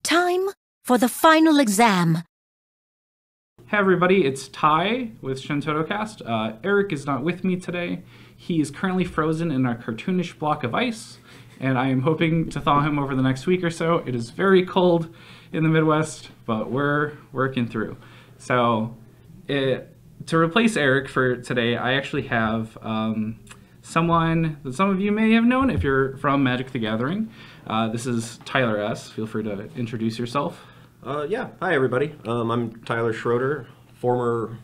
Time for the final exam. Hey everybody, it's Ty with ShantottoCast. Eric is not with me today. He is currently frozen in a cartoonish block of ice, and I am hoping to thaw him over the next week or so. It is very cold in the Midwest, but we're working through. So, to replace Eric for today, I actually have someone that some of you may have known if you're from Magic the Gathering. This is Tyler S. Feel free to introduce yourself. Yeah, hi everybody. I'm Tyler Schroeder, former,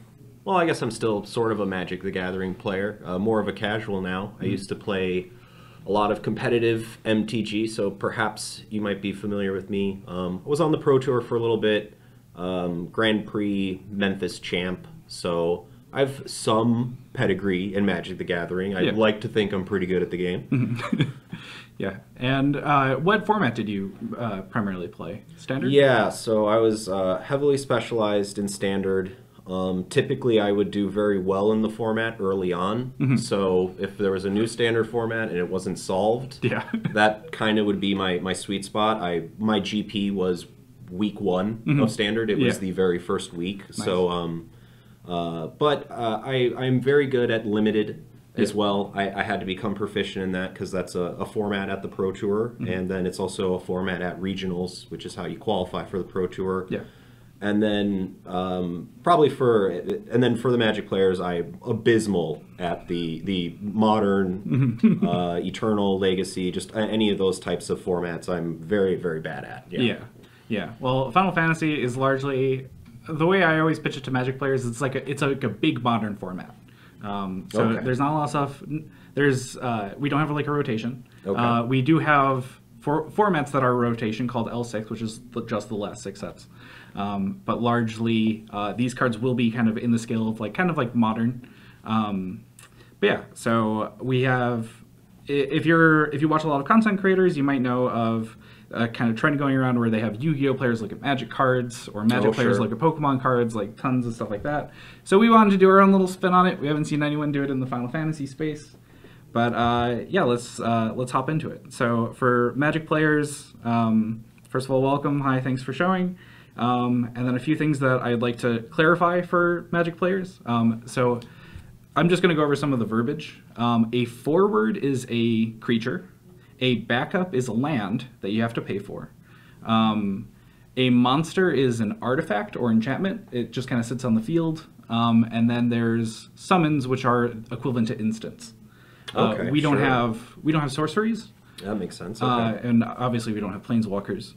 well, I guess I'm still sort of a Magic the Gathering player, more of a casual now. I used to play a lot of competitive MTG, so perhaps you might be familiar with me. I was on the Pro Tour for a little bit, Grand Prix, Memphis champ, so I've some pedigree in Magic the Gathering. I'd like to think I'm pretty good at the game. Yeah, and what format did you primarily play? Standard? Yeah, so I was heavily specialized in Standard. Typically, I would do very well in the format early on. So if there was a new Standard format and it wasn't solved, that kind of would be my sweet spot. My GP was week 1 of Standard. It was the very first week. Nice. So, but I'm very good at Limited as well. I had to become proficient in that because that's a format at the Pro Tour, and then it's also a format at Regionals, which is how you qualify for the Pro Tour. Yeah. And then for the Magic players, I'm abysmal at the Modern, Eternal, Legacy, just any of those types of formats. I'm very, very bad at. Yeah. Well, Final Fantasy is largely, the way I always pitch it to Magic players, it's like a big Modern format. There's not a lot of stuff. We don't have like a rotation. We do have formats that are rotation called L6, which is just the last 6 sets. But largely, these cards will be kind of in the scale of kind of like Modern. But yeah, so we have. If you watch a lot of content creators, you might know of a kind of trend going around where they have Yu-Gi-Oh players look at Magic cards, or Magic players look at Pokemon cards, like tons of stuff like that. So we wanted to do our own little spin on it. We haven't seen anyone do it in the Final Fantasy space, but yeah, let's hop into it. So for Magic players, first of all, welcome. Hi, thanks for showing. And then a few things that I'd like to clarify for Magic players. So I'm just going to go over some of the verbiage. A forward is a creature. A backup is a land that you have to pay for. A monster is an artifact or enchantment. It just kind of sits on the field. And then there's summons, which are equivalent to instants. We don't have sorceries. That makes sense. And obviously we don't have planeswalkers.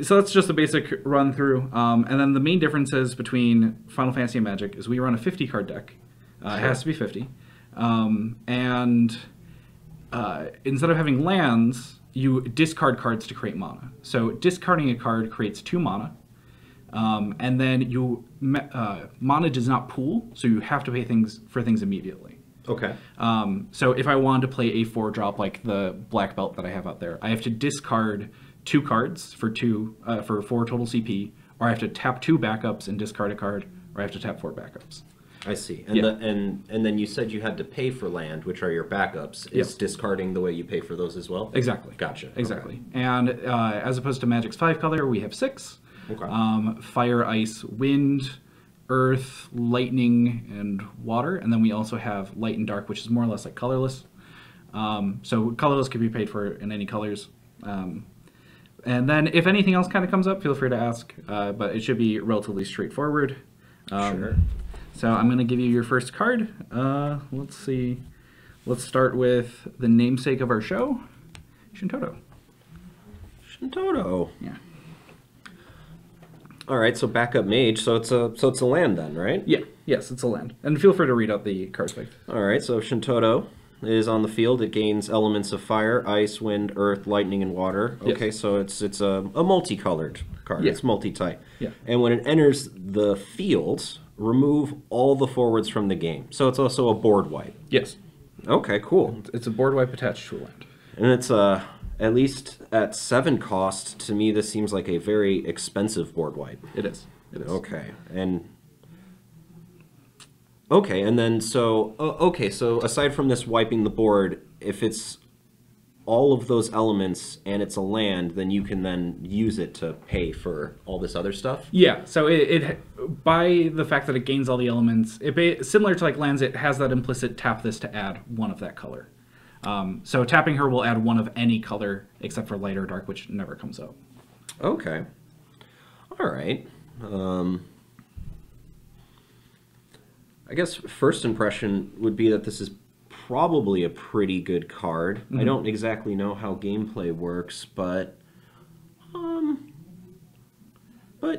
So that's just a basic run through. And then the main differences between Final Fantasy and Magic is we run a 50 card deck. It has to be 50. Instead of having lands, you discard cards to create mana. So discarding a card creates 2 mana. And then mana does not pool, so you have to pay for things immediately. Okay. So if I wanted to play a 4-drop like the black belt that I have out there, I have to discard 2 cards for 4 total CP, or I have to tap 2 backups and discard a card, or I have to tap 4 backups. I see. And and then you said you had to pay for land, which are your backups. Is discarding the way you pay for those as well? Exactly. Gotcha. Exactly. Okay. And as opposed to Magic's 5 color, we have 6. Okay. Fire, ice, wind, earth, lightning, and water. And then we also have light and dark, which is more or less like colorless. So colorless can be paid for in any colors. And then if anything else kind of comes up, feel free to ask. But it should be relatively straightforward. Sure. So I'm going to give you your first card. Let's see. Let's start with the namesake of our show, Shantotto. Shantotto. Yeah. All right. So backup mage. So it's a land then, right? Yeah. Yes, it's a land. And feel free to read out the card spec. All right. So Shantotto is on the field. It gains elements of fire, ice, wind, earth, lightning, and water. Okay. Yes. So it's a multicolored card. Yeah. It's multi-type. Yeah. And when it enters the field, remove all the forwards from the game. So it's also a board wipe. Yes. Okay, cool. It's a board wipe attached to a land. And it's at least at 7 cost, to me this seems like a very expensive board wipe. It is. It is. Okay. And then so aside from this wiping the board, if it's all of those elements and it's a land, then you can then use it to pay for all this other stuff? Yeah, so it by the fact that it gains all the elements, similar to like lands, it has that implicit tap this to add one of that color. So tapping her will add one of any color except for light or dark, which never comes out. Okay. All right. I guess first impression would be that this is probably a pretty good card. Mm-hmm. I don't exactly know how gameplay works, but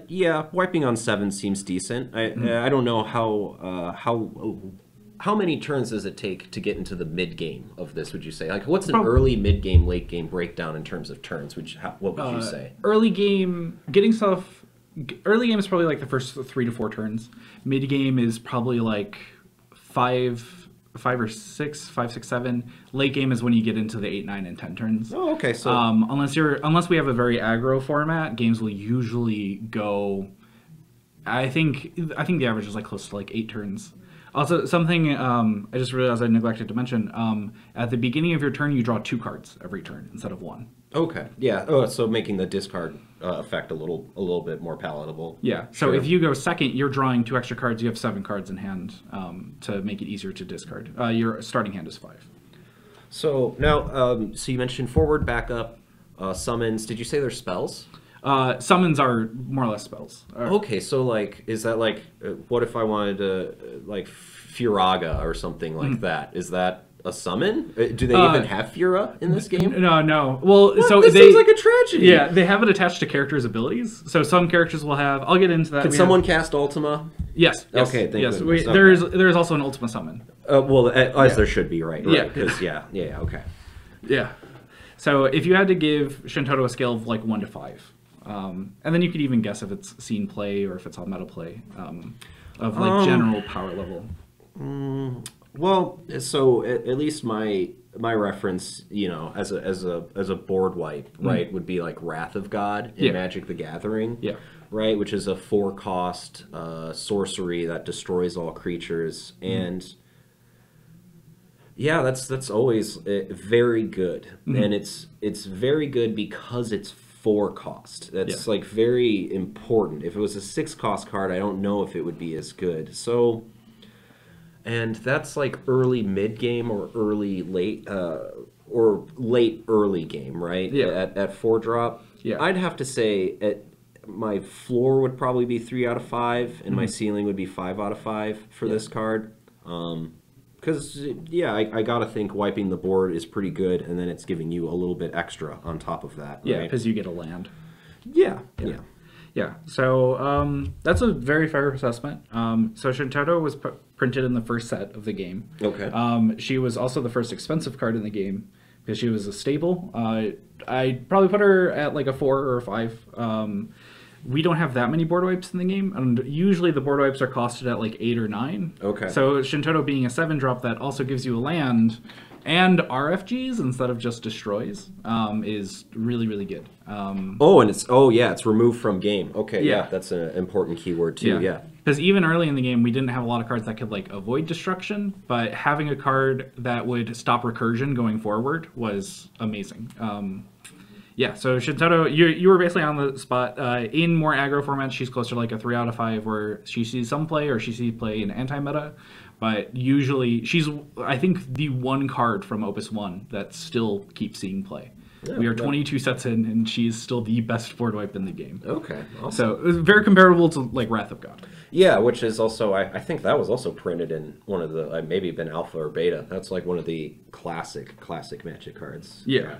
yeah, wiping on 7 seems decent. I don't know how many turns does it take to get into the mid game of this? Would you say, like, what's an early, mid game, late game breakdown in terms of turns? What would you say? Early game, getting stuff. Early game is probably like the first 3 to 4 turns. Mid game is probably like 5 or 6, 5, 6, 7. Late game is when you get into the 8, 9, and 10 turns. Oh, okay. So unless we have a very aggro format, games will usually go. I think the average is like close to like 8 turns. Also, something I just realized I neglected to mention. At the beginning of your turn, you draw 2 cards every turn instead of 1. Okay. Yeah. Oh, so making the discard effect a little bit more palatable. Yeah. So if you go second, you're drawing 2 extra cards. You have 7 cards in hand to make it easier to discard. Your starting hand is 5. So now, so you mentioned forward, backup, summons. Did you say they're spells? Summons are more or less spells. Okay. So like, is that like, what if I wanted to like Furaga or something like that? Is that a summon? Do they even have Fura in this game? No. Well, so this seems like a tragedy. Yeah, they have it attached to characters' abilities. So some characters will have. I'll get into that. Can someone cast Ultima? Yes. Okay. Thank goodness. There's also an Ultima summon. Well, as there should be, right? Yeah. Because okay. Yeah. So if you had to give Shantotto a scale of like 1 to 5, and then you could even guess if it's seen play or if it's on meta play, of like general power level. Well, so at least my reference, as a board wipe, right, would be like Wrath of God in Magic the Gathering, right, which is a 4-cost sorcery that destroys all creatures, and that's always very good, and it's very good because it's 4-cost. That's like very important. If it was a 6-cost card, I don't know if it would be as good. So. And that's like early mid game or early late or late early game, right? Yeah. At 4-drop. Yeah. I'd have to say my floor would probably be 3 out of 5, and my ceiling would be 5 out of 5 for this card. Because I gotta think wiping the board is pretty good, and then it's giving you a little bit extra on top of that. Yeah, because you get a land. Yeah. So that's a very fair assessment. So Shantotto was printed in the first set of the game. Okay. She was also the first expensive card in the game because she was a staple. I'd probably put her at like a 4 or a 5. We don't have that many board wipes in the game, and usually the board wipes are costed at like 8 or 9. Okay. So Shantotto being a 7-drop that also gives you a land and RFGs instead of just destroys is really, really good. It's removed from game. Okay, yeah, that's an important keyword too. Yeah. Because even early in the game, we didn't have a lot of cards that could like avoid destruction, but having a card that would stop recursion going forward was amazing. So Shantotto, you were basically on the spot. In more aggro formats, she's closer to like a 3 out of 5, where she sees some play or she sees play in anti-meta. But usually, she's, I think, the one card from Opus 1 that still keeps seeing play. Yeah, we are 22 sets in, and she's still the best board wipe in the game. Okay, awesome. So it was very comparable to like Wrath of God. Yeah, which is also, I think that was also printed in one of the, maybe been alpha or beta. That's like one of the classic Magic cards. Yeah.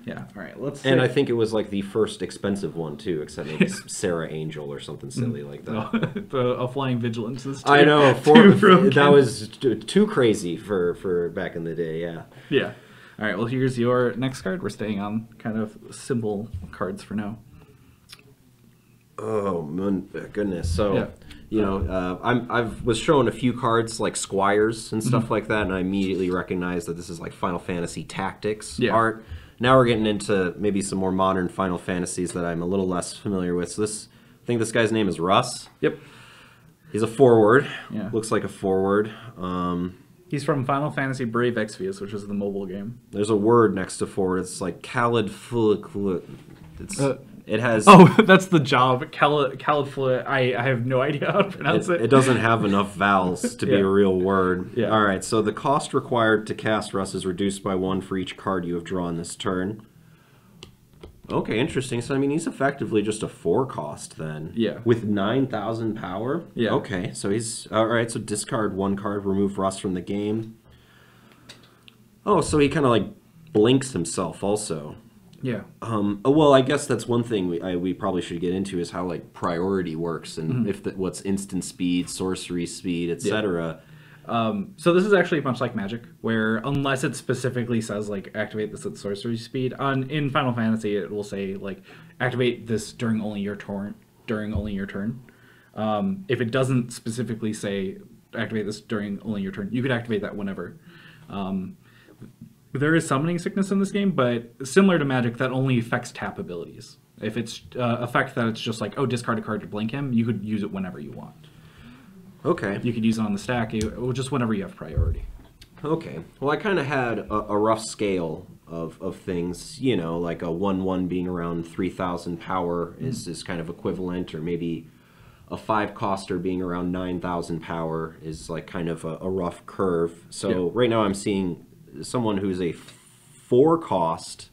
Yeah, all right, let's see. And I think it was like the first expensive one too, except maybe Sarah Angel or something silly like that. A Flying Vigilance is I know, that was too crazy for back in the day, Yeah. All right, well, here's your next card. We're staying on kind of simple cards for now. Oh, goodness. So, I was showing a few cards like Squires and stuff like that, and I immediately recognized that this is like Final Fantasy Tactics art. Now we're getting into maybe some more modern Final Fantasies that I'm a little less familiar with. So I think this guy's name is Russ. Yep. He's a forward. Yeah. Looks like a forward. He's from Final Fantasy Brave Exvius, which is the mobile game. There's a word next to forward. It's like Calid. It has. Oh, that's the job. Calid. I have no idea how to pronounce it. It doesn't have enough vowels to be a real word. Yeah. All right. So the cost required to cast Russ is reduced by 1 for each card you have drawn this turn. Okay, interesting. So I mean, he's effectively just a 4 cost then. Yeah. With 9,000 power. Yeah. Okay. So he's all right. So discard 1 card, remove Russ from the game. Oh, so he kind of like blinks himself also. Yeah. Well, I guess that's one thing we probably should get into is how like priority works and if what's instant speed, sorcery speed, etc. So this is actually much like Magic, where unless it specifically says like activate this at sorcery speed, in Final Fantasy it will say like activate this during only your turn. If it doesn't specifically say activate this during only your turn, you could activate that whenever. There is summoning sickness in this game, but similar to Magic, that only affects tap abilities. If it's effect that it's just like, oh, discard a card to blink him, you could use it whenever you want. Okay. You could use it on the stack, just whenever you have priority. Okay. Well, I kind of had a rough scale of things, you know, like a 1/1 being around 3,000 power is kind of equivalent, or maybe a 5-coster being around 9,000 power is like kind of a rough curve. So right now I'm seeing someone who's a 4-cost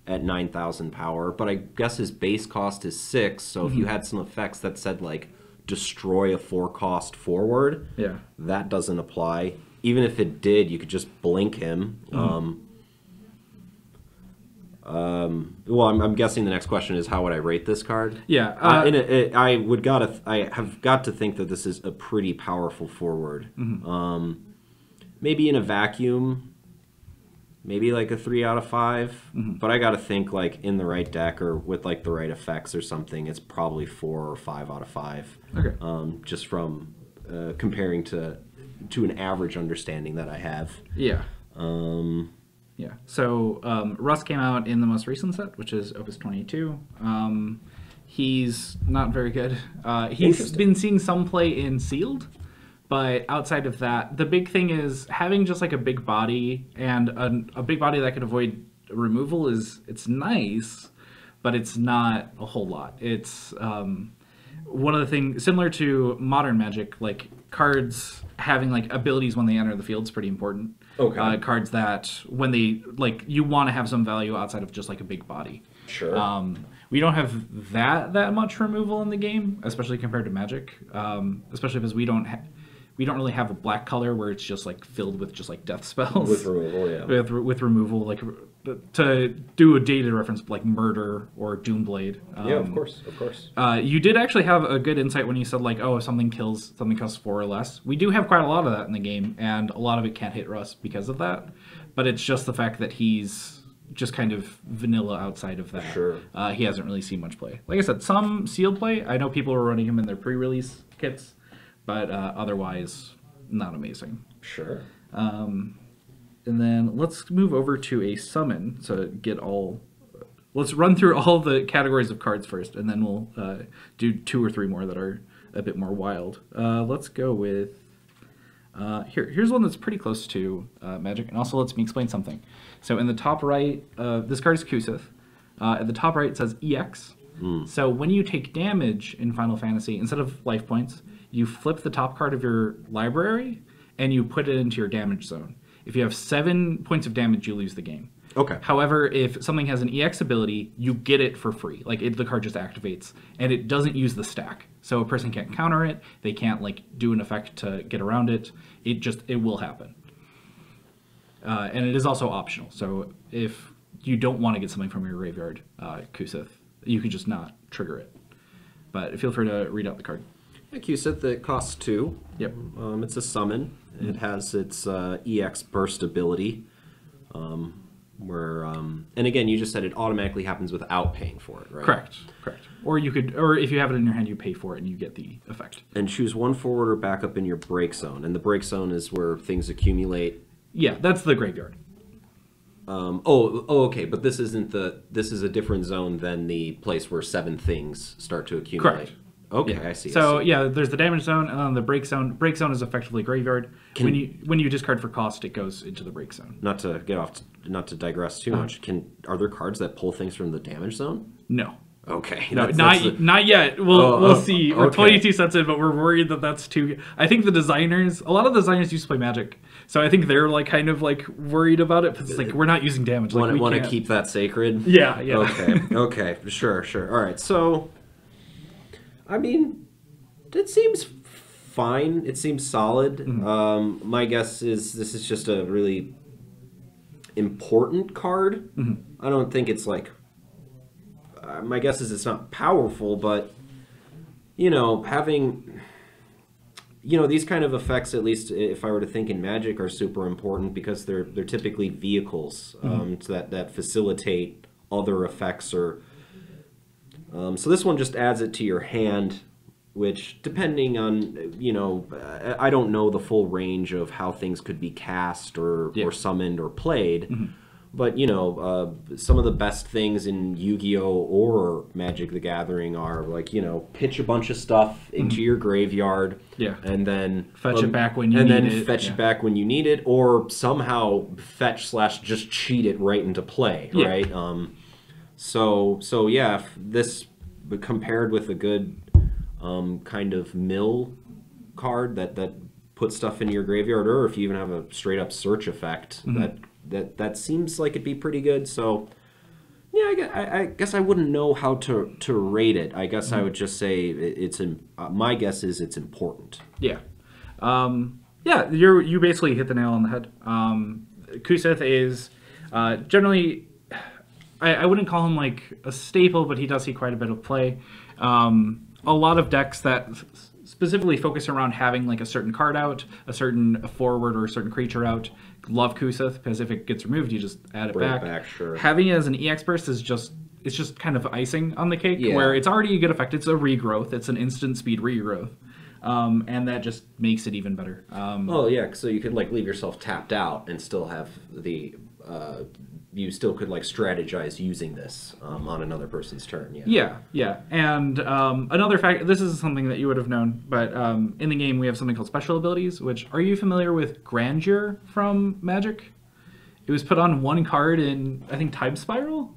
at 9,000 power, but I guess his base cost is 6, so if you had some effects that said like destroy a 4-cost forward, that doesn't apply. Even if it did, you could just blink him. Well, I'm guessing the next question is how would I rate this card? Yeah, I have got to think that this is a pretty powerful forward. Maybe in a vacuum, maybe like a 3 out of 5. But I got to think like in the right deck or with like the right effects or something, it's probably 4 or 5 out of 5. Okay. Just from comparing to an average understanding that I have. Yeah. Yeah. So Russ came out in the most recent set, which is Opus 22. He's not very good. He's been seeing some play in Sealed, but outside of that, the big thing is having just like a big body and a big body that can avoid removal it's nice, but it's not a whole lot. It's one of the things similar to modern Magic, like cards having like abilities when they enter the field is pretty important. Okay. Cards that when they like you want to have some value outside of just like a big body. Sure. We don't have that much removal in the game, especially compared to Magic. Especially because we don't really have a black color where it's just like filled with just like death spells. With removal, yeah. With removal, like to do a dated reference like Murder or Doomblade. Yeah, of course. You did actually have a good insight when you said like, oh, if something costs 4 or less. We do have quite a lot of that in the game, and a lot of it can't hit Russ because of that. But it's just the fact that he's just kind of vanilla outside of that. Sure. He hasn't really seen much play. Like I said, some sealed play. I know people were running him in their pre-release kits, but otherwise, not amazing. Sure. And then let's move over to a summon. Let's run through all the categories of cards first, and then we'll do 2 or 3 more that are a bit more wild. Let's go with here's one that's pretty close to Magic, and also lets me explain something. So in the top right, this card is Kusith. At the top right, it says EX. So when you take damage in Final Fantasy, instead of life points, you flip the top card of your library and you put it into your damage zone. If you have 7 points of damage, you lose the game. Okay. However, if something has an EX ability, you get it for free. Like the card just activates, and it doesn't use the stack. So a person can't counter it. They can't like do an effect to get around it. It will happen. And it is also optional. So if you don't want to get something from your graveyard, Kusith, you can just not trigger it. But feel free to read out the card. Kusith, that costs 2. Yep. It's a summon. It has its EX burst ability. And again, you just said it automatically happens without paying for it, right? Correct. Or if you have it in your hand, you pay for it and you get the effect. And choose 1 forward or backup in your break zone. And the break zone is where things accumulate. Yeah, that's the graveyard. Okay, but this is a different zone than the place where 7 things start to accumulate. Correct. Okay, Yeah. I see. So I see. yeah, there's the damage zone, and then the break zone. Break zone is effectively graveyard. When you discard for cost, it goes into the break zone. Not to digress too much. Are there cards that pull things from the damage zone? No. Okay. No, not yet. We'll see. We're okay. 22 cents in, but we're worried that that's too. I think a lot of the designers used to play Magic, so I think they're like kind of like worried about it because it's like we're not using damage. Like, want to keep that sacred? Yeah. Okay. Okay. Sure. All right. So, I mean, it seems fine. It seems solid. Mm-hmm. My guess is this is just a really important card. Mm-hmm. I don't think it's like. My guess is it's not powerful, but having these kind of effects, at least if I were to think in Magic, are super important because they're typically vehicles that facilitate other effects or. So this one just adds it to your hand, which depending on I don't know the full range of how things could be cast or summoned or played. Mm-hmm. But, some of the best things in Yu-Gi-Oh! Or Magic the Gathering are, like, pitch a bunch of stuff into your graveyard. Yeah. And then... Fetch it back when you need it. And then fetch it back when you need it, or somehow fetch / just cheat it right into play, right? So yeah, if this compared with a good kind of mill card that puts stuff into your graveyard, or if you even have a straight-up search effect that seems like it'd be pretty good. So yeah, I guess I wouldn't know how to rate it. I guess I would just say my guess is it's important. Yeah. You basically hit the nail on the head. Kuseth is generally, I wouldn't call him like a staple, but he does see quite a bit of play. A lot of decks that specifically focus around having like a certain card out, a certain forward or a certain creature out, love Kuseth, because if it gets removed, you just add it back. Sure. Having it as an EX burst is just kind of icing on the cake, where it's already a good effect. It's a regrowth. It's an instant speed regrowth. And that just makes it even better. So you could like leave yourself tapped out and still have the you still could like strategize using this on another person's turn. Yeah. And another fact, this is something that you would have known, but in the game we have something called special abilities, which, are you familiar with Grandeur from Magic? It was put on one card in, I think, Time Spiral?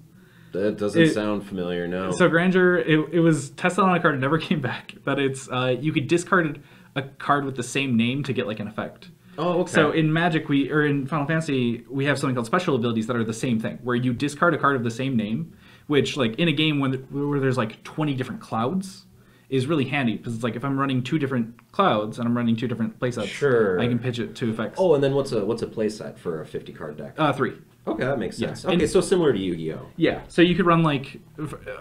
That doesn't sound familiar, no. So Grandeur, it was tested on a card and never came back, but it's, you could discard a card with the same name to get like an effect. Oh, okay. So in Magic, in Final Fantasy, we have something called special abilities that are the same thing, where you discard a card of the same name, which, like, in a game where there's like 20 different clouds, is really handy, because it's like if I'm running 2 different clouds and I'm running 2 different playsets, I can pitch it to effects. Oh, and then what's a playset for a 50 card deck? 3. Okay, that makes sense. Yeah. Okay, so similar to Yu-Gi-Oh. Yeah, so you could run like,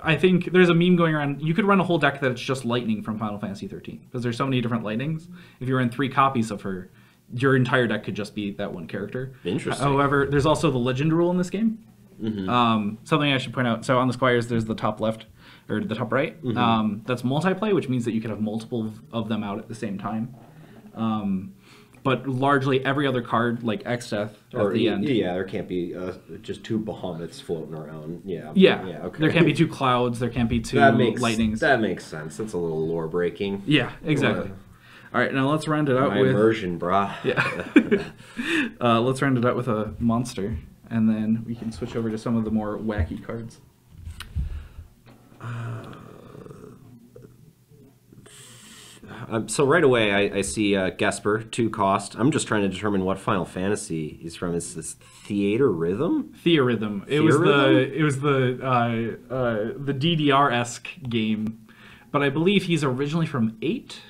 I think there's a meme going around, you could run a whole deck that's just lightning from Final Fantasy 13, because there's so many different lightnings. If you run 3 copies of her, your entire deck could just be that one character. Interesting. However, there's also the legend rule in this game. Mm-hmm. Something I should point out. So on the squires, there's the top left, or the top right. Mm-hmm. That's multiplay, which means that you can have multiple of them out at the same time. But largely every other card, like X-Death at the end. Yeah, there can't be just 2 behemoths floating around. Yeah, okay. There can't be 2 clouds. There can't be 2 lightnings. That makes sense. That's a little lore breaking. Yeah, exactly. All right, now let's round it out with... immersion, brah. Yeah. Let's round it out with a monster, and then we can switch over to some of the more wacky cards. So right away, I see Gesper, 2 cost. I'm just trying to determine what Final Fantasy he's from. Is this Theater Rhythm? Theorhythm. It was the DDR-esque game, but I believe he's originally from 8.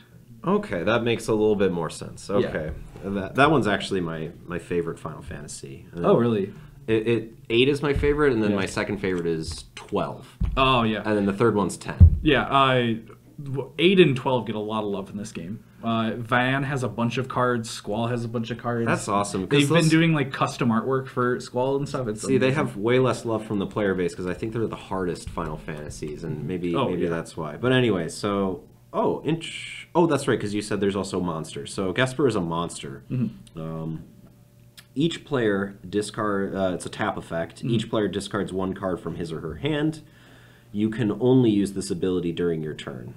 Okay, that makes a little bit more sense. Okay, that one's actually my favorite Final Fantasy. Oh, really? 8 is my favorite, and then my second favorite is 12. Oh, yeah. And then the third one's 10. Yeah, 8 and 12 get a lot of love in this game. Van has a bunch of cards. Squall has a bunch of cards. That's awesome. They've been doing like custom artwork for Squall and stuff. See, they have way less love from the player base because I think they're the hardest Final Fantasies, and maybe that's why. But anyway, so... Oh, that's right, because you said there's also monsters. So Gesper is a monster. Mm-hmm. Each player it's a tap effect. Mm-hmm. Each player discards 1 card from his or her hand. You can only use this ability during your turn.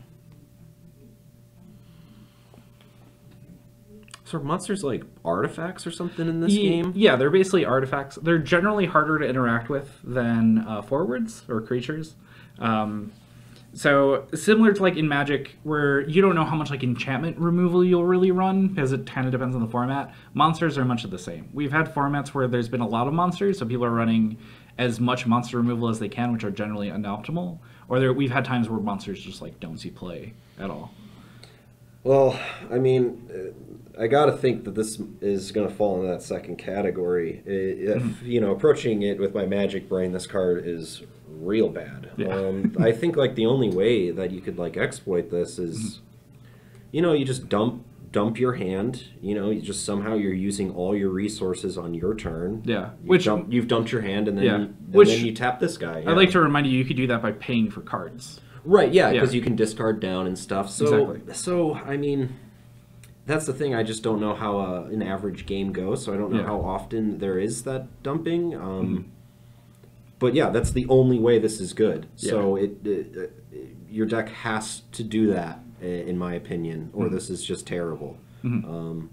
So are monsters like artifacts or something in this game? Yeah, they're basically artifacts. They're generally harder to interact with than forwards or creatures. So similar to like in Magic, where you don't know how much like enchantment removal you'll really run because it kind of depends on the format. Monsters are much of the same. We've had formats where there's been a lot of monsters, so people are running as much monster removal as they can, which are generally unoptimal. Or we've had times where monsters just like don't see play at all. Well, I mean, I got to think that this is going to fall into that second category. If, you know, approaching it with my Magic brain, this card is real bad. Yeah. I think like the only way that you could like exploit this is, you know, you just dump your hand. You know, you just somehow you're using all your resources on your turn. Yeah, you've dumped your hand, and then then you tap this guy. Yeah. I'd like to remind you could do that by paying for cards. Right, yeah, because you can discard down and stuff. So, exactly. So I mean, that's the thing. I just don't know how an average game goes, so I don't know how often there is that dumping. But yeah, that's the only way this is good. Yeah. So your deck has to do that, in my opinion, or this is just terrible. Only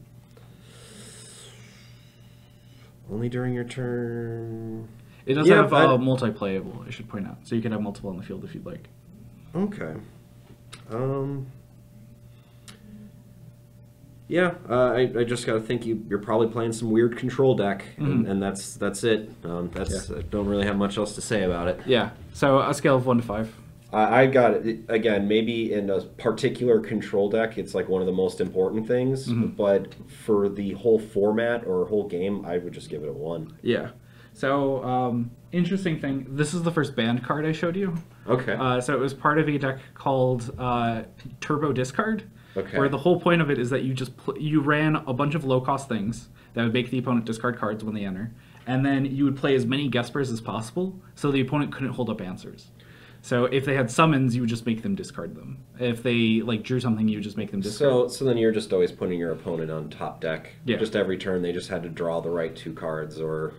during your turn. It does have multi-playable, I should point out, so you can have multiple on the field if you'd like. Okay. Yeah, I just got to think you're probably playing some weird control deck, and that's it. I don't really have much else to say about it. Yeah. So a scale of 1 to 5. I got it. Again, maybe in a particular control deck, it's like one of the most important things. But for the whole format or whole game, I would just give it a 1. Yeah. So, interesting thing. This is the first banned card I showed you. Okay. So it was part of a deck called Turbo Discard. Okay. Where the whole point of it is that you just you ran a bunch of low-cost things that would make the opponent discard cards when they enter, and then you would play as many Guespers as possible, so the opponent couldn't hold up answers. So if they had summons, you would just make them discard them. If they like drew something, you would just make them discard. So then you're just always putting your opponent on top deck. Yeah. Just every turn they just had to draw the right 2 cards, or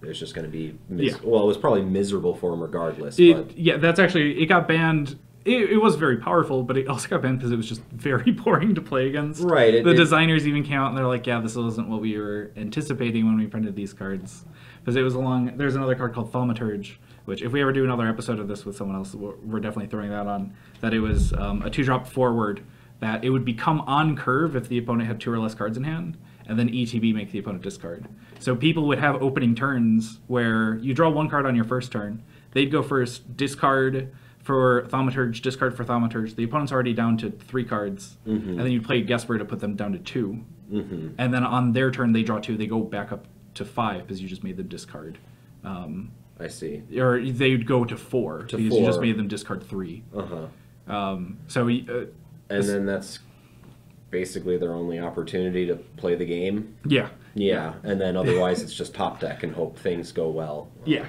it's just going to be well, it was probably miserable for them regardless. Yeah, that's actually it got banned. It was very powerful, but it also got banned because it was just very boring to play against. Right. The designers even came out and they're like, yeah, this wasn't what we were anticipating when we printed these cards. Because it was there's another card called Thaumaturge, which if we ever do another episode of this with someone else, we're definitely throwing that on. That it was a 2-drop forward that it would become on curve if the opponent had 2 or less cards in hand, and then ETB make the opponent discard. So people would have opening turns where you draw 1 card on your first turn. They'd go first, discard for Thaumaturge, discard for Thaumaturge. The opponent's already down to 3 cards, and then you play Guesper to put them down to 2. And then on their turn, they draw 2. They go back up to 5 because you just made them discard. I see. Or they'd go to 4 because you just made them discard 3. And then that's basically their only opportunity to play the game. Yeah. Yeah, and then otherwise it's just top deck and hope things go well. Yeah.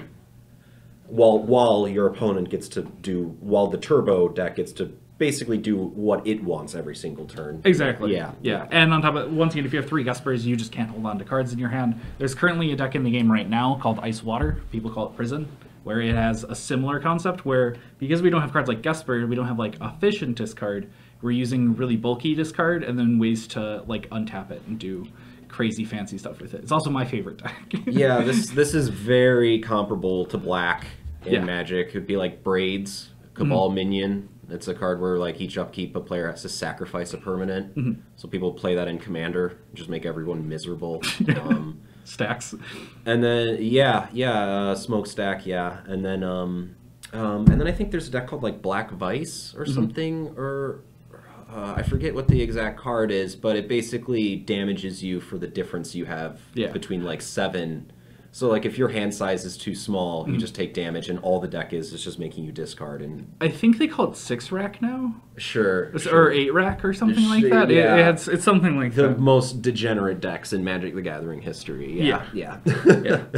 While your opponent gets to do, while the turbo deck gets to basically do what it wants every single turn. Exactly. Yeah. Yeah. And on top of it, once again, if you have 3 Guespers, you just can't hold on to cards in your hand. There's currently a deck in the game right now called Ice Water. People call it Prison, where it has a similar concept where, because we don't have cards like Guesper, we don't have like efficient discard, we're using really bulky discard and then ways to like untap it and do crazy fancy stuff with it. It's also my favorite deck. Yeah, this is very comparable to Black in Magic. It'd be like Braids, Cabal Minion. It's a card where like each upkeep a player has to sacrifice a permanent. So people play that in Commander, just make everyone miserable. Stacks. And then Smokestack, and then I think there's a deck called like Black Vice or something, or I forget what the exact card is, but it basically damages you for the difference you have between like 7. So like if your hand size is too small, you just take damage, and all the deck is just making you discard. And I think they call it 6-rack now. Sure. Or 8-rack or something like that. Yeah. It's something like the that. most degenerate decks in Magic the Gathering history. Yeah.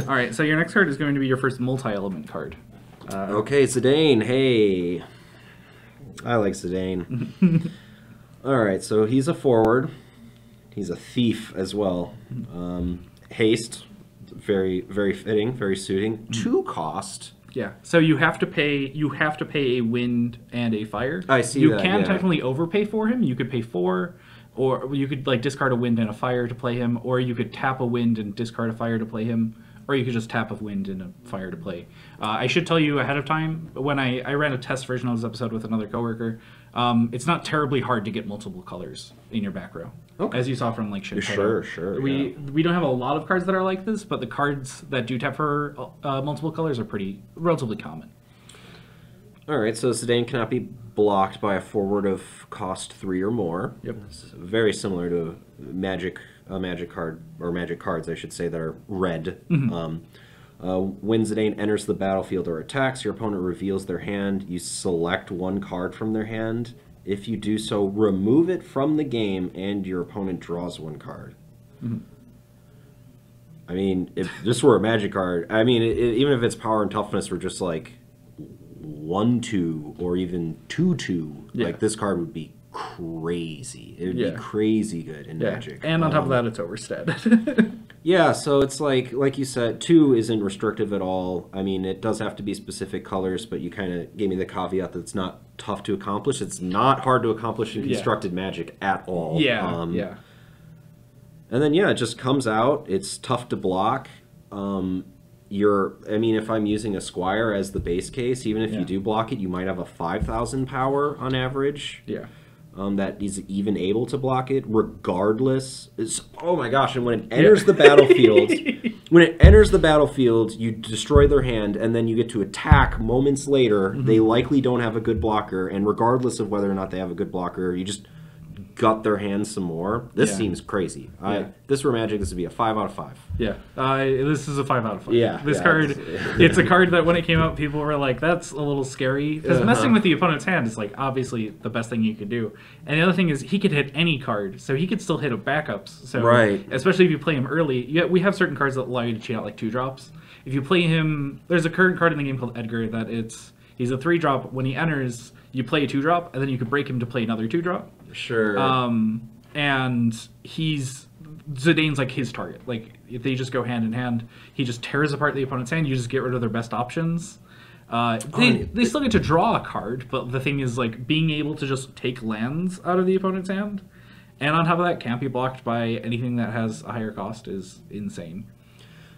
All right, so your next card is going to be your first multi-element card. Okay, Zidane. Hey. I like Zidane. All right, so he's a forward. He's a thief as well. Haste. Very, very fitting, very suiting. 2 cost. Yeah. So you have to pay a wind and a fire. I see you that, can technically overpay for him. You could pay 4, or you could like discard a wind and a fire to play him, or you could tap a wind and discard a fire to play him, or you could just tap a wind and a fire to play. I should tell you ahead of time, when I ran a test version of this episode with another coworker, it's not terribly hard to get multiple colors in your back row. Okay. As you saw from like Shantotto. Sure. We don't have a lot of cards that are like this, but the cards that do tap for multiple colors are relatively common. All right, so Zidane cannot be blocked by a forward of cost 3 or more. Yep. It's very similar to magic card, or magic cards, I should say, that are red. Mm-hmm. When Zidane enters the battlefield or attacks, your opponent reveals their hand. You select one card from their hand. If you do so, remove it from the game, and your opponent draws one card. Mm-hmm. I mean, if this were a magic card, I mean, even if its power and toughness were just like 1/2 or even 2/2, like this card would be crazy. It would be crazy good in Magic. And on top of that, it's overstead. Yeah, so it's like you said, 2 isn't restrictive at all. I mean, it does have to be specific colors, but you kind of gave me the caveat that it's not tough to accomplish. It's not hard to accomplish in constructed Magic at all. Yeah. And then it just comes out. It's tough to block. I mean, if I'm using a Squire as the base case, even if you do block it, you might have a 5,000 power on average. Yeah. That is even able to block it, regardless. Oh my gosh! And when it enters the battlefield, you destroy their hand, and then you get to attack moments later. Mm-hmm. They likely don't have a good blocker, and regardless of whether or not they have a good blocker, you just gut their hands some more. This seems crazy. This were Magic, this would be a 5 out of 5. Yeah, this is a 5 out of 5. Yeah, this card, it's a card that when it came out, people were like, "That's a little scary," because messing with the opponent's hand is like obviously the best thing you could do. And the other thing is he could hit any card, so he could still hit backups. So especially if you play him early, we have certain cards that allow you to cheat out like 2-drops. If you play him, there's a current card in the game called Edgar that he's a 3-drop. When he enters, you play a 2-drop, and then you could break him to play another 2-drop. Sure. And Zidane's like his target. Like if they just go hand in hand, he just tears apart the opponent's hand. You just get rid of their best options. They still get to draw a card, but the thing is like being able to just take lands out of the opponent's hand, and on top of that, can't be blocked by anything that has a higher cost is insane.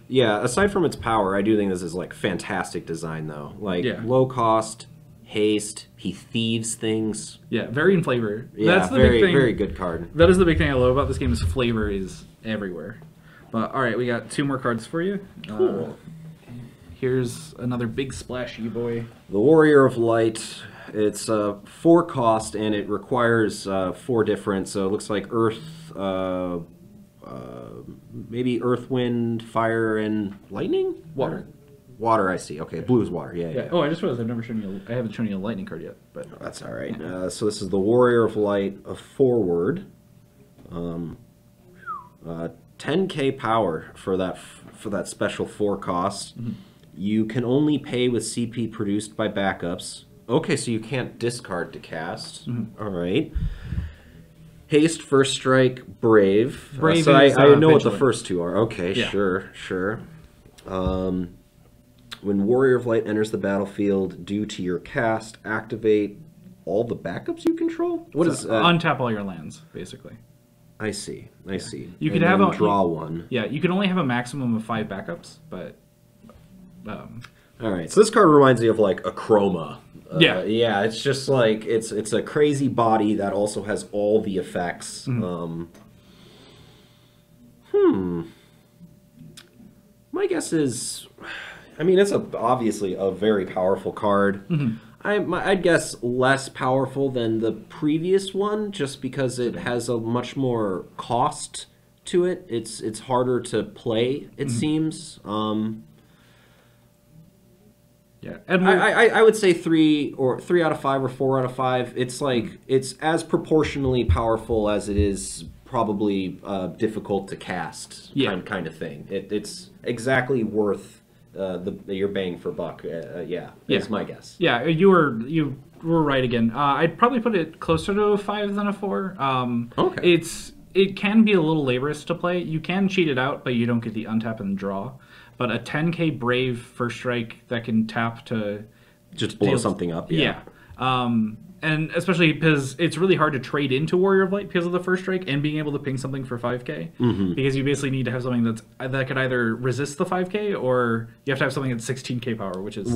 Yeah. Aside from its power, I do think this is like fantastic design though. Like low cost. Haste, he thieves things. Yeah, very in flavor. Yeah, that's the big thing. Very good card. That is the big thing I love about this game is flavor is everywhere. But all right, we got 2 more cards for you. Cool. Here's another big splashy boy. The Warrior of Light. It's 4 cost and it requires 4 different. So it looks like Earth, maybe Earth, Wind, Fire, and Lightning. Water. Water, I see. Okay, blue is water. Yeah. Oh, I just realized I haven't shown you a lightning card yet. But that's all right. So this is the Warrior of Light, a forward. 10k power for that special 4 cost. Mm-hmm. You can only pay with CP produced by backups. Okay, so you can't discard to cast. Mm-hmm. All right. Haste, First Strike, Brave. Brave. So I know what the first 2 are. Okay, sure. When Warrior of Light enters the battlefield, due to your cast, activate all the backups you control? What is untap all your lands, basically. I see. You could have draw one. Yeah, you can only have a maximum of 5 backups, but... all right, so this card reminds me of like a Chroma. Yeah, it's just like, it's a crazy body that also has all the effects. Mm-hmm. My guess is... I mean, it's obviously a very powerful card. Mm-hmm. I'd guess less powerful than the previous one, just because it has a much more cost to it. It's harder to play, it seems. Yeah, I would say 3 out of 5 or 4 out of 5. It's like it's as proportionally powerful as it is probably difficult to cast. Kind of thing. It's exactly worth. Your bang for buck, is my guess. Yeah, you were right again. I'd probably put it closer to a 5 than a 4. Okay. It can be a little laborious to play. You can cheat it out, but you don't get the untap and draw. But a 10k Brave First Strike that can tap to just blow something up. Yeah. And especially because it's really hard to trade into Warrior of Light because of the first strike and being able to ping something for 5k. Because you basically need to have something that could either resist the 5k or you have to have something at 16k power, which is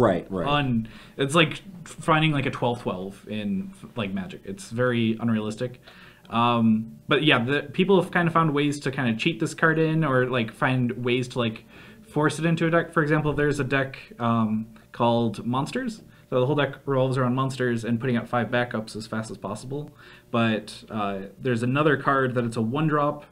it's like finding like a 12/12 in like Magic. It's very unrealistic. But yeah, people have kind of found ways to kind of cheat this card in, or like find ways to like force it into a deck. For example, there's a deck called Monsters. So the whole deck revolves around monsters and putting out 5 backups as fast as possible. But there's another card that it's a 1-drop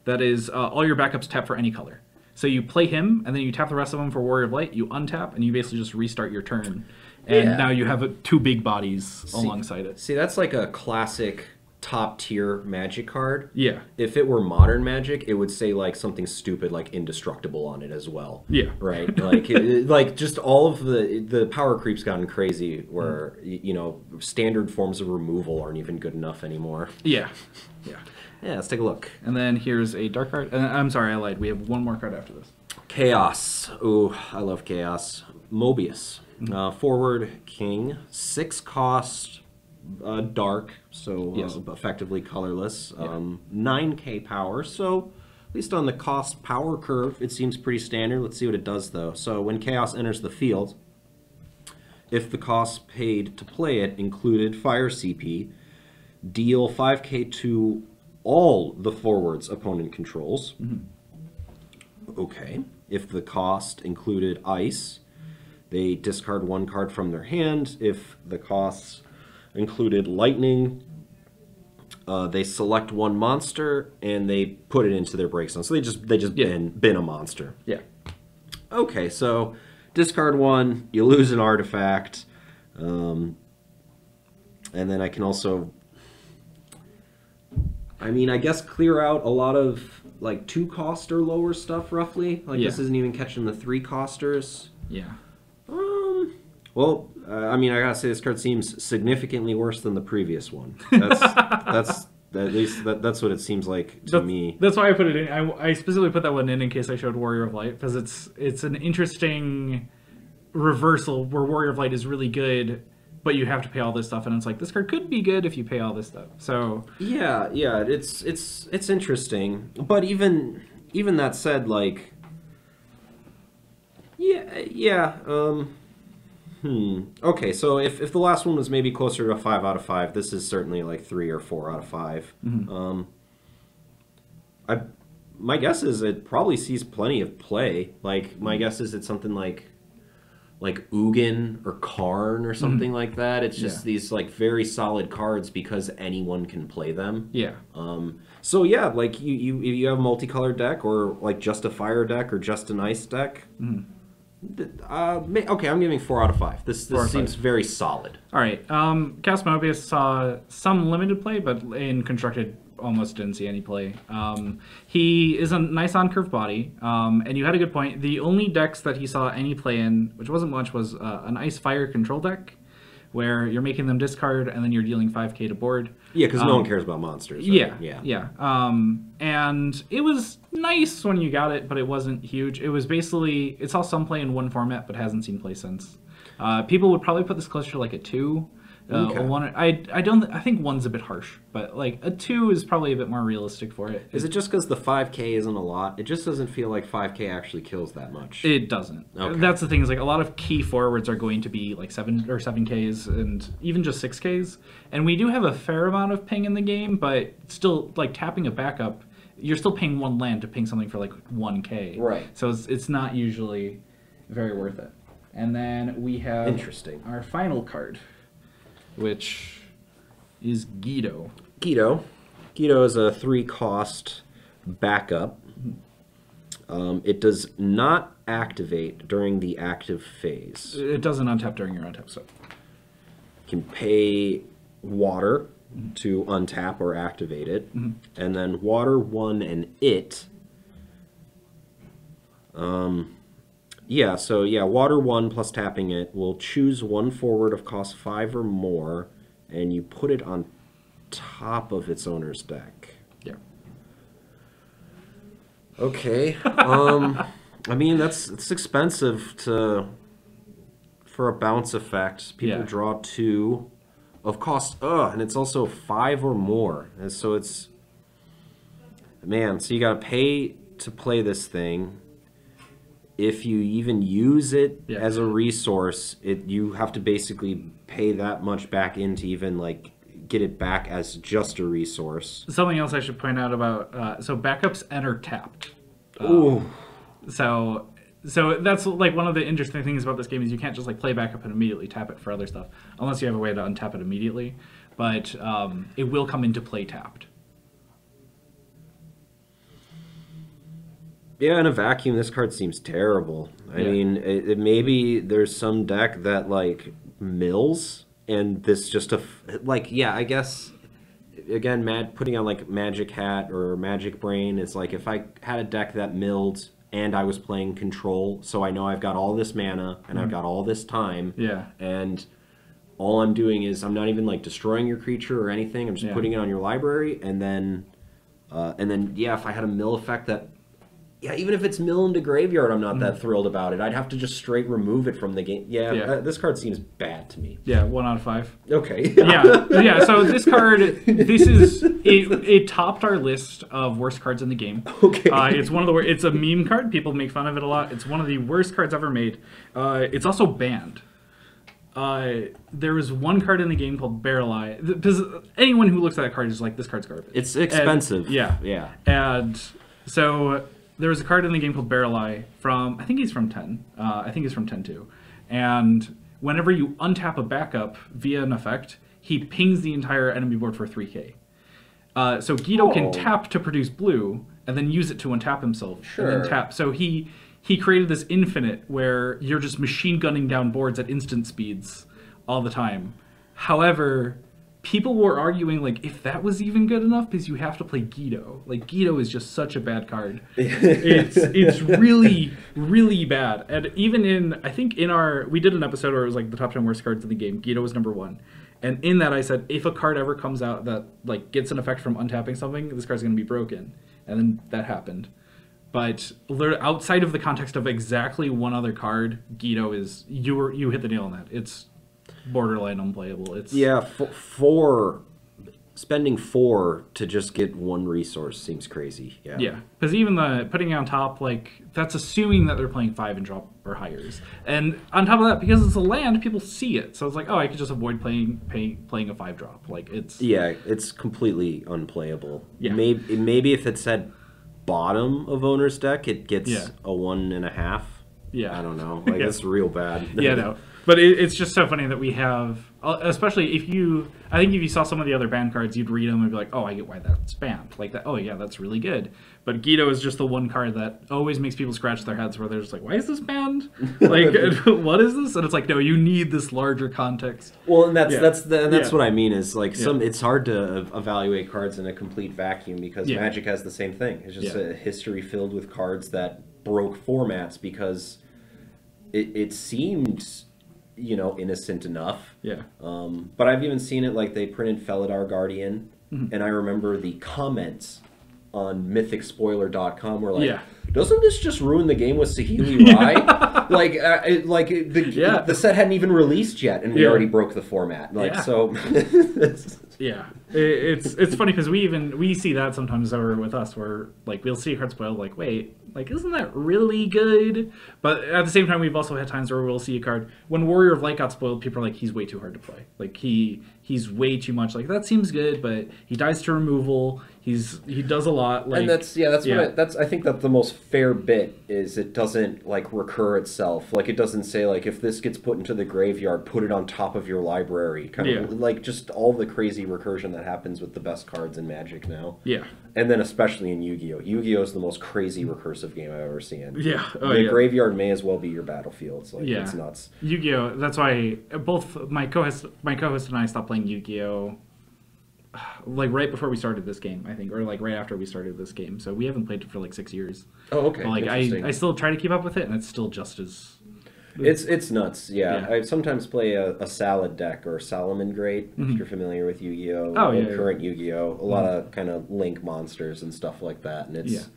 that is all your backups tap for any color. So you play him, and then you tap the rest of them for Warrior of Light, you untap, and you basically just restart your turn. And now you have 2 big bodies alongside it. See, that's like a classic top-tier Magic card. Yeah. If it were modern Magic, it would say like something stupid like indestructible on it as well. Yeah. Right? Like like just all of the power creep's gotten crazy where you know, standard forms of removal aren't even good enough anymore. Yeah. Yeah, let's take a look. And then here's a dark card. I'm sorry, I lied. We have one more card after this. Chaos. Ooh, I love Chaos. Mobius. Forward King. 6 cost. Dark, so effectively colorless. 9k power, so at least on the cost power curve, it seems pretty standard. Let's see what it does, though. So when Chaos enters the field, if the cost paid to play it included Fire CP, deal 5k to all the forwards opponent controls. Okay. If the cost included Ice, they discard 1 card from their hand. If the costs included Lightning, they select 1 monster and they put it into their break zone. So they just bin a monster. Yeah. Okay, so discard 1, you lose an artifact, and then I can also, I mean, I guess clear out a lot of like 2 cost or lower stuff roughly. Like this isn't even catching the 3 costers. Yeah. Well, I mean, I gotta say this card seems significantly worse than the previous one. That's at least that's what it seems like to me. That's why I put it in. I specifically put that one in case I showed Warrior of Light, because it's an interesting reversal where Warrior of Light is really good, but you have to pay all this stuff, and it's like this card could be good if you pay all this stuff. So yeah, it's interesting, but even that said, like okay, so if the last one was maybe closer to a 5 out of 5, this is certainly like 3 or 4 out of 5. My guess is it probably sees plenty of play. Like my guess is it's something like Ugin or Karn or something like that. It's just these like very solid cards because anyone can play them. Yeah. So yeah, like you have a multicolored deck or like just a fire deck or just an ice deck. Okay, I'm giving 4 out of 5. This seems very solid. All right. Chaos Mobius saw some limited play, but in Constructed almost didn't see any play. He is a nice on-curve body, and you had a good point. The only decks that he saw any play in, which wasn't much, was an Ice Fire control deck, where you're making them discard and then you're dealing 5k to board. Yeah, because no one cares about monsters. Right? Yeah. And it was nice when you got it, but it wasn't huge. It was basically, it saw some play in one format, but hasn't seen play since. People would probably put this closer to like a 2. A 1, I think 1's a bit harsh, but like a 2 is probably a bit more realistic for it. Is it just because the 5k isn't a lot? It just doesn't feel like 5k actually kills that much. It doesn't. Okay. That's the thing, is like a lot of key forwards are going to be like 7ks and even just 6ks. And we do have a fair amount of ping in the game, but still like tapping a backup, you're still paying 1 land to ping something for like 1k. Right. So it's not usually very worth it. And then we have our final card, which is Guido. Guido is a 3-cost backup. It does not activate during the active phase. It doesn't untap during your untap, so. You can pay water to untap or activate it, and then water 1 and it. Water 1 plus tapping it will choose 1 forward of cost 5 or more, and you put it on top of its owner's deck. Yeah. Okay. I mean, it's expensive for a bounce effect. People draw 2. of cost. And it's also 5 or more. And so it's... Man, so you got to pay to play this thing. If you even use it as a resource, you have to basically pay that much back in to even, like, get it back as just a resource. Something else I should point out about... so backups enter tapped. Ooh. So that's like one of the interesting things about this game is you can't just like play backup and immediately tap it for other stuff unless you have a way to untap it immediately. But it will come into play tapped. Yeah, in a vacuum, this card seems terrible. I mean, maybe there's some deck that like mills, and this just I guess. Again, putting on like Magic Hat or Magic Brain, it's like if I had a deck that milled and I was playing control, so I know I've got all this mana and I've got all this time, and all I'm doing is I'm not even like destroying your creature or anything. I'm just putting it on your library, and then if I had a mill effect that. Yeah, even if it's mill into graveyard, I'm not that thrilled about it. I'd have to just straight remove it from the game. This card seems bad to me. Yeah, 1 out of 5. Okay. So this card, it topped our list of worst cards in the game. Okay. It's a meme card. People make fun of it a lot. It's one of the worst cards ever made. It's also banned. There is one card in the game called Barrel Eye. Because anyone who looks at that card is like, this card's garbage. It's expensive. And so... There was a card in the game called Barrel Eye from, I think he's from 10. I think he's from 10 too. And whenever you untap a backup via an effect, he pings the entire enemy board for 3k. So Guido can tap to produce blue, and then use it to untap himself. Sure. And then tap. So he created this infinite where you're just machine gunning down boards at instant speeds all the time. However... People were arguing, like, if that was even good enough, because you have to play Guido. Like, Guido is just such a bad card. It's really, really bad. And even I think we did an episode where it was, like, the top 10 worst cards in the game. Guido was number 1. And in that, I said, if a card ever comes out that, like, gets an effect from untapping something, this card's going to be broken. And then that happened. But outside of the context of exactly one other card, Guido is, you hit the nail on that. It's borderline unplayable. It's spending 4 to just get 1 resource seems crazy. Because even putting it on top, like, that's assuming that they're playing 5 and drop or higher. And on top of that, because it's a land, people see it, so it's like, oh, I could just avoid playing a 5 drop. Like, it's completely unplayable. Maybe if it said bottom of owner's deck, it gets a 1.5. I don't know. Like, that's real bad. No. But it's just so funny that we have, especially I think if you saw some of the other banned cards, you'd read them and be like, oh, I get why that's banned. Like that, oh yeah, that's really good. But Guido is just the one card that always makes people scratch their heads where they're just like, why is this banned? Like, what is this? And it's like, no, you need this larger context. Well, and that's what I mean is like it's hard to evaluate cards in a complete vacuum because Magic has the same thing. It's just a history filled with cards that broke formats because it seemed... innocent enough. But I've even seen it like they printed Felidar Guardian, and I remember the comments on mythicspoiler.com were like, doesn't this just ruin the game with Saheeli Rai? The set hadn't even released yet, and we already broke the format. So... It's funny because we see that sometimes over with us where like we'll see a card spoiled like wait like isn't that really good, but at the same time we've also had times where we'll see a card when Warrior of Light got spoiled, people are like he's way too hard to play, like he's way too much, like that seems good but he dies to removal, he does a lot, like, and that's I think that the most fair bit is it doesn't like recur itself, like it doesn't say like if this gets put into the graveyard put it on top of your library, kind of like just all the crazy recursion that happens with the best cards in Magic now. And then especially in Yu-Gi-Oh! Yu-Gi-Oh! Is the most crazy recursive game I've ever seen. The graveyard may as well be be your battlefield. It's like it's nuts. Yu-Gi-Oh! That's why both my co-host and I stopped playing Yu-Gi-Oh! Like right before we started this game, I think, or like right after we started this game. So we haven't played it for like 6 years. Oh, okay. But like I still try to keep up with it, and it's still just as. It's nuts, I sometimes play a Salad deck or Salomon Great, if you're familiar with Yu-Gi-Oh! Current Yu-Gi-Oh! A lot of kind of Link monsters and stuff like that, and it's...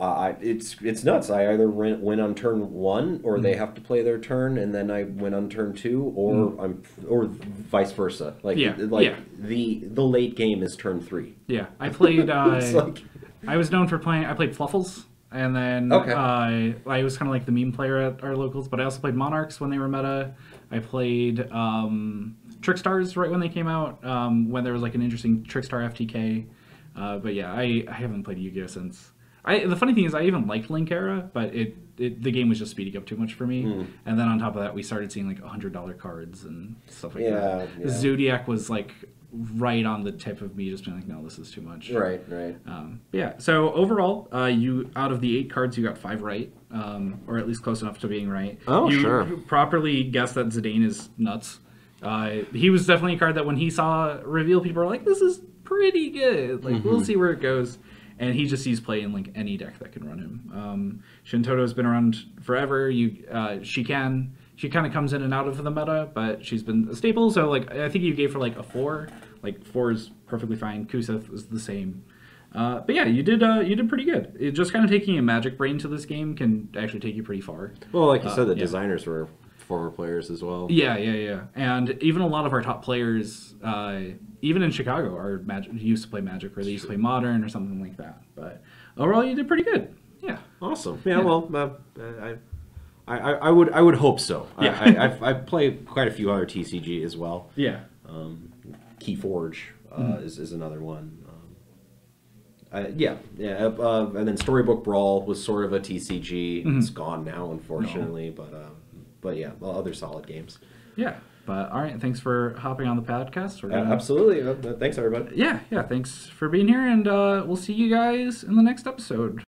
It's nuts. I either win on turn 1, or they have to play their turn, and then I win on turn 2, or vice versa. Like the late game is turn 3. Yeah, I played. I was known for playing. I played Fluffles, and then I was kind of like the meme player at our locals. But I also played Monarchs when they were meta. I played Trickstars right when they came out, when there was like an interesting Trickstar FTK. But yeah, I haven't played Yu-Gi-Oh since. The funny thing is, I even liked Link Era, but the game was just speeding up too much for me. And then on top of that, we started seeing like $100 cards and stuff like that. Yeah. Zodiac was like right on the tip of me just being like, no, this is too much. Right. Yeah. So overall, you out of the 8 cards, you got 5 right, or at least close enough to being right. Oh, sure. You properly guessed that Zidane is nuts. He was definitely a card that when he saw reveal, people were like, this is pretty good. Like, we'll see where it goes. And he just sees play in like any deck that can run him. Shantotto's been around forever. She kind of comes in and out of the meta, but she's been a staple. So like I think you gave her like a 4. Like 4 is perfectly fine. Kuseth is the same. But yeah, you did pretty good. It just kind of taking a Magic brain to this game can actually take you pretty far. Well, like you said, the designers were former players as well. Yeah. And even a lot of our top players, even in Chicago, are used to play Magic, or they used to play Modern or something like that. But overall, you did pretty good. Yeah. Awesome. Yeah. Well, I would hope so. Yeah. I play quite a few other TCG as well. Yeah. Keyforge is another one. And then Storybook Brawl was sort of a TCG. It's gone now, unfortunately. No. But yeah, other solid games. Yeah. But all right, thanks for hopping on the podcast. Absolutely. Thanks, everybody. Yeah. Thanks for being here, and we'll see you guys in the next episode.